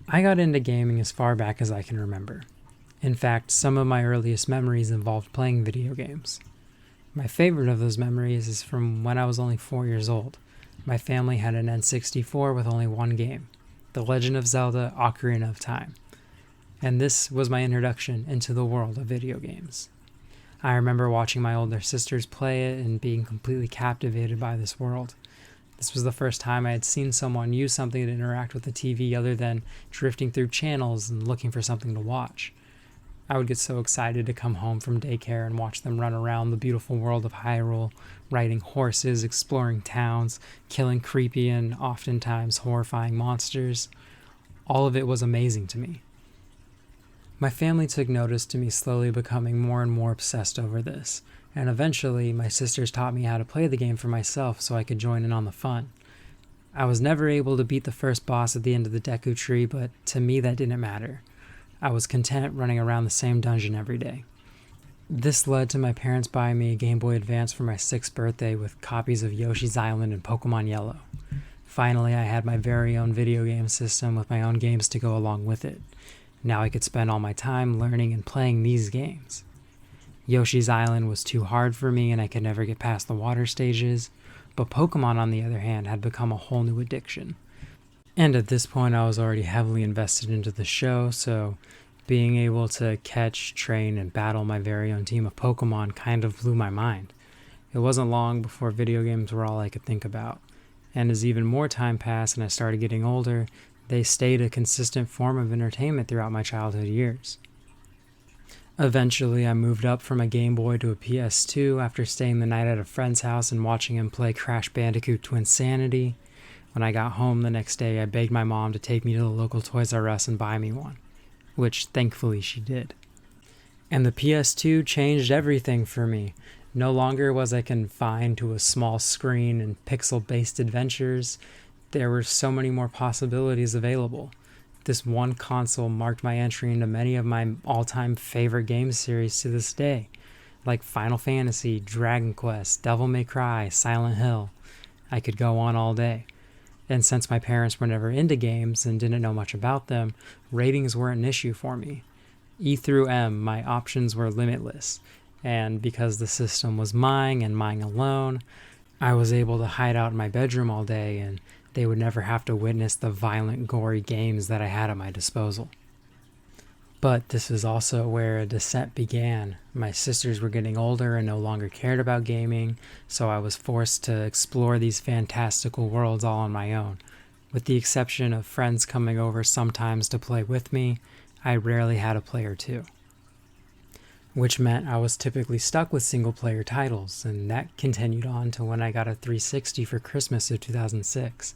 I got into gaming as far back as I can remember. In fact, some of my earliest memories involved playing video games. My favorite of those memories is from when I was only 4 years old. My family had an N64 with only one game, The Legend of Zelda: Ocarina of Time. And this was my introduction into the world of video games. I remember watching my older sisters play it and being completely captivated by this world. This was the first time I had seen someone use something to interact with the TV other than drifting through channels and looking for something to watch. I would get so excited to come home from daycare and watch them run around the beautiful world of Hyrule, riding horses, exploring towns, killing creepy and oftentimes horrifying monsters. All of it was amazing to me. My family took notice to me slowly becoming more and more obsessed over this, and eventually my sisters taught me how to play the game for myself so I could join in on the fun. I was never able to beat the first boss at the end of the Deku Tree, but to me that didn't matter. I was content running around the same dungeon every day. This led to my parents buying me a Game Boy Advance for my 6th birthday with copies of Yoshi's Island and Pokemon Yellow. Finally, I had my very own video game system with my own games to go along with it. Now I could spend all my time learning and playing these games. Yoshi's Island was too hard for me and I could never get past the water stages, but Pokemon on the other hand had become a whole new addiction. And at this point I was already heavily invested into the show, so being able to catch, train, and battle my very own team of Pokemon kind of blew my mind. It wasn't long before video games were all I could think about, and as even more time passed and I started getting older, they stayed a consistent form of entertainment throughout my childhood years. Eventually, I moved up from a Game Boy to a PS2 after staying the night at a friend's house and watching him play Crash Bandicoot Twinsanity. When I got home the next day, I begged my mom to take me to the local Toys R Us and buy me one, which thankfully she did. And the PS2 changed everything for me. No longer was I confined to a small screen and pixel-based adventures. There were so many more possibilities available. This one console marked my entry into many of my all-time favorite game series to this day, like Final Fantasy, Dragon Quest, Devil May Cry, Silent Hill. I could go on all day. And since my parents were never into games and didn't know much about them, ratings weren't an issue for me. E through M, my options were limitless, and because the system was mine and mine alone, I was able to hide out in my bedroom all day and they would never have to witness the violent, gory games that I had at my disposal. But this is also where a descent began. My sisters were getting older and no longer cared about gaming, so I was forced to explore these fantastical worlds all on my own. With the exception of friends coming over sometimes to play with me, I rarely had a player too. Which meant I was typically stuck with single-player titles, and that continued on to when I got a 360 for Christmas of 2006.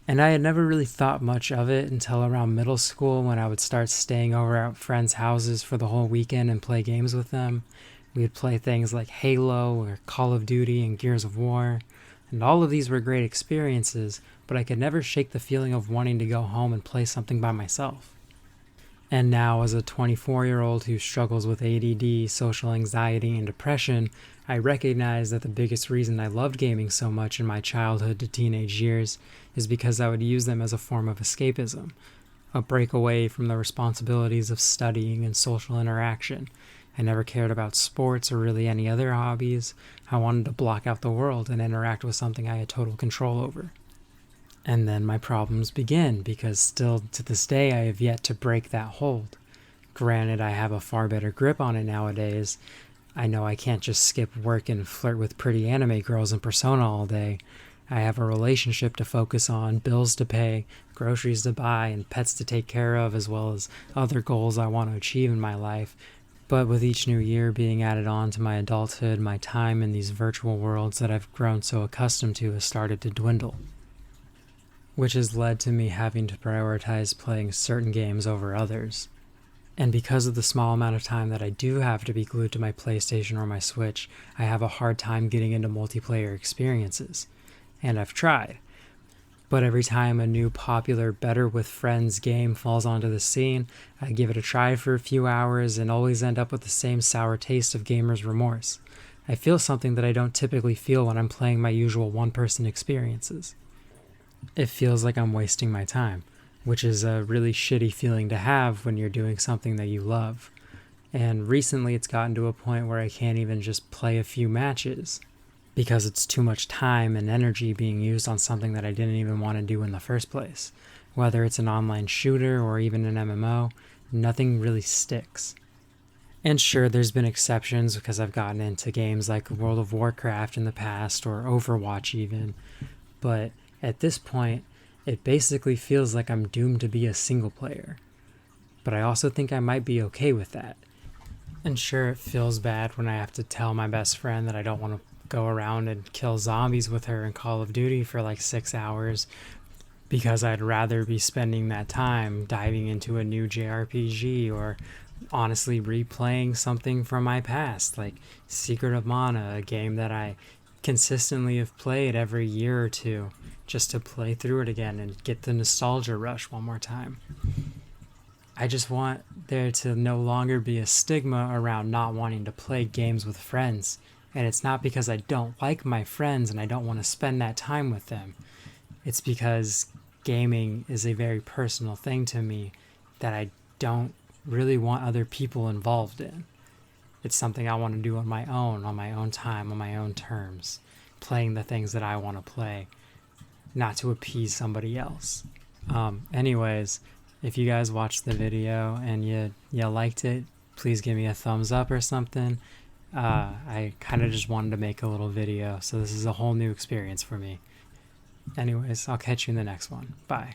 And I had never really thought much of it until around middle school when I would start staying over at friends' houses for the whole weekend and play games with them. We would play things like Halo or Call of Duty and Gears of War, and all of these were great experiences, but I could never shake the feeling of wanting to go home and play something by myself. And now, as a 24-year-old who struggles with ADD, social anxiety, and depression, I recognize that the biggest reason I loved gaming so much in my childhood to teenage years is because I would use them as a form of escapism, a break away from the responsibilities of studying and social interaction. I never cared about sports or really any other hobbies. I wanted to block out the world and interact with something I had total control over. And then my problems begin, because still to this day I have yet to break that hold. Granted, I have a far better grip on it nowadays. I know I can't just skip work and flirt with pretty anime girls in Persona all day. I have a relationship to focus on, bills to pay, groceries to buy, and pets to take care of, as well as other goals I want to achieve in my life. But with each new year being added on to my adulthood, my time in these virtual worlds that I've grown so accustomed to has started to dwindle, which has led to me having to prioritize playing certain games over others. And because of the small amount of time that I do have to be glued to my PlayStation or my Switch, I have a hard time getting into multiplayer experiences. And I've tried. But every time a new popular Better with Friends game falls onto the scene, I give it a try for a few hours and always end up with the same sour taste of gamer's remorse. I feel something that I don't typically feel when I'm playing my usual one-person experiences. It feels like I'm wasting my time. which is a really shitty feeling to have when you're doing something that you love. And recently it's gotten to a point where I can't even just play a few matches because it's too much time and energy being used on something that I didn't even want to do in the first place. Whether it's an online shooter or even an MMO, nothing really sticks. And sure, there's been exceptions because I've gotten into games like World of Warcraft in the past or Overwatch even, but at this point, it basically feels like I'm doomed to be a single player. But I also think I might be okay with that. And sure, it feels bad when I have to tell my best friend that I don't want to go around and kill zombies with her in Call of Duty for like 6 hours because I'd rather be spending that time diving into a new JRPG or honestly replaying something from my past, like Secret of Mana, a game that I consistently have played every year or two just to play through it again and get the nostalgia rush one more time. I just want there to no longer be a stigma around not wanting to play games with friends. And it's not because I don't like my friends and I don't want to spend that time with them. It's because gaming is a very personal thing to me that I don't really want other people involved in. It's something I want to do on my own time, on my own terms, playing the things that I want to play, not to appease somebody else. Anyways, if you guys watched the video and you liked it, please give me a thumbs up or something. I kind of just wanted to make a little video, so this is a whole new experience for me. Anyways, I'll catch you in the next one. Bye.